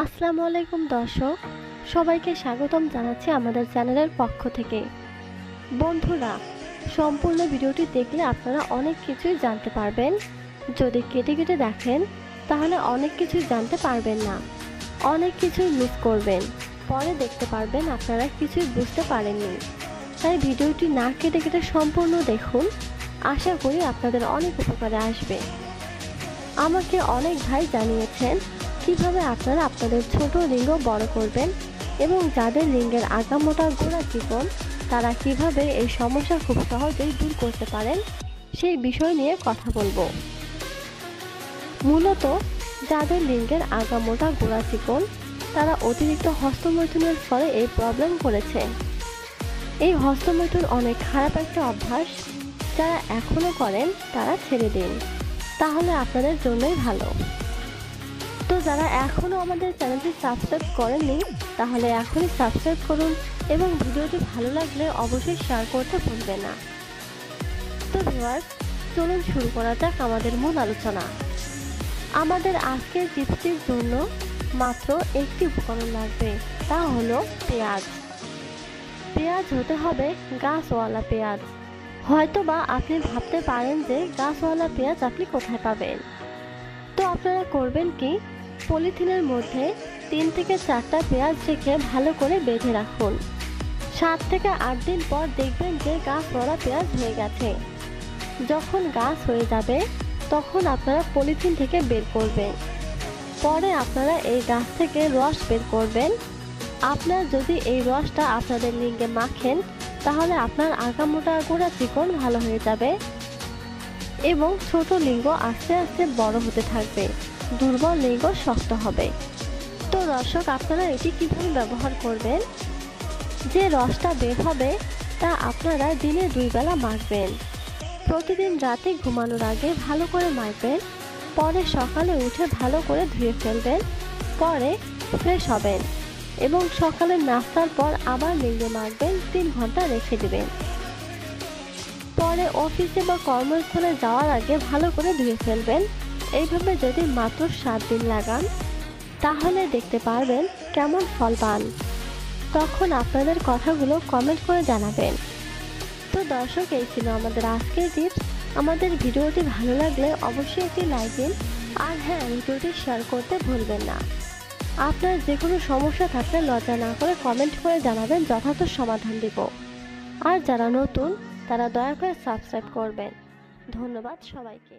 আসসালামু আলাইকুম দর্শক, সবাইকে স্বাগতম জানাচ্ছি আমাদের চ্যানেলের পক্ষ থেকে। বন্ধুরা, সম্পূর্ণ ভিডিওটি দেখলে আপনারা অনেক কিছুই জানতে পারবেন। যদি কেটে কেটে দেখেন তাহলে অনেক কিছুই জানতে পারবেন না, অনেক কিছুই মিস করবেন। পরে দেখতে পারবেন আপনারা কিছুই বুঝতে পারেননি। তাই ভিডিওটি না কেটে কেটে সম্পূর্ণ দেখুন, আশা করি আপনাদের অনেক উপকারে আসবে। আমাকে অনেক ভাই জানিয়েছেন কিভাবে আপনারা আপনাদের ছোট লিঙ্গ বড় করবেন এবং যাদের লিঙ্গের আগামোটা গোড়া চিকন তারা কিভাবে এই সমস্যা খুব সহজেই দূর করতে পারেন সেই বিষয় নিয়ে কথা বলবো। মূলত যাদের লিঙ্গের আগামোটা গোড়া চিকন তারা অতিরিক্ত হস্তমৈথুনের ফলে এই প্রবলেম করেছে। এই হস্তমৈথুন অনেক খারাপ একটা অভ্যাস, যারা এখনো করেন তারা ছেড়ে দিন, তাহলে আপনাদের জন্যই ভালো। তো যারা এখনো আমাদের চ্যানেলটি সাবস্ক্রাইব করেননি তাহলে এখনই সাবস্ক্রাইব করুন এবং ভিডিওটি ভালো লাগলে অবশ্যই শেয়ার করতে ভুলবেন না। তো ভিউয়ার্স, চলুন শুরু করা যাক আমাদের মূল আলোচনা। আমাদের আজকের টিপসটির জন্য মাত্র একটি উপকরণ লাগবে, তা হলো পেঁয়াজ। পেঁয়াজ হতে হবে গাছওয়ালা পেঁয়াজ। হয়তোবা আপনি ভাবতে পারেন যে গাছওয়ালা পেঁয়াজ আপনি কোথায় পাবেন। তো আপনারা করবেন কি, পলিথিনের মধ্যে 3 থেকে 4টা পেঁয়াজ রেখে ভালো করে বেঁধে রাখুন। 7 থেকে 8 দিন পর দেখবেন যে গাছওয়ালা পেঁয়াজ হয়ে গেছে। যখন গাছ হয়ে যাবে তখন আপনারা পলিথিন থেকে বের করবেন। পরে আপনারা এই গাছ থেকে রস বের করবেন। আপনারা যদি এই রসটা আপনাদের লিঙ্গে মাখেন তাহলে আপনার আগামোটা গোড়া চিকন ভালো হয়ে যাবে এবং ছোট লিঙ্গ আস্তে আস্তে বড় হতে থাকবে, দুর্বল লিঙ্গ শক্ত হবে। তো দর্শক, আপনারা এটি কিভাবে ব্যবহার করবেন? যে রসটা বের হবে তা আপনারা দিনে 2 বেলা মাখবেন। প্রতিদিন রাতে ঘুমানোর আগে ভালো করে মাখবেন, পরে সকালে উঠে ভালো করে ধুয়ে ফেলবেন, পরে ফ্রেশ হবেন এবং সকালে নাস্তার পর আবার লিঙ্গে মাখবেন, 3 ঘন্টা রেখে দিবেন। পরে অফিসে বা কর্মস্থলে যাওয়ার আগে ভালো করে ধুয়ে ফেলবেন। এইভাবে যদি মাত্র 7 দিন লাগান তাহলে দেখতে পারবেন কেমন ফল পান। তখন আপনাদের কথাগুলো কমেন্ট করে জানাবেন। তো দর্শক, এই ছিল আমাদের আজকের টিপস। আমাদের ভিডিওটি ভালো লাগলে অবশ্যই একটি লাইক দিন, আর হ্যাঁ, ভিডিওটি শেয়ার করতে ভুলবেন না। আপনার যে কোনো সমস্যা থাকলে লজ্জা না করে কমেন্ট করে জানাবেন, যথাযথ সমাধান দিব। আর যারা নতুন তারা দয়া করে সাবস্ক্রাইব করবেন। ধন্যবাদ সবাইকে।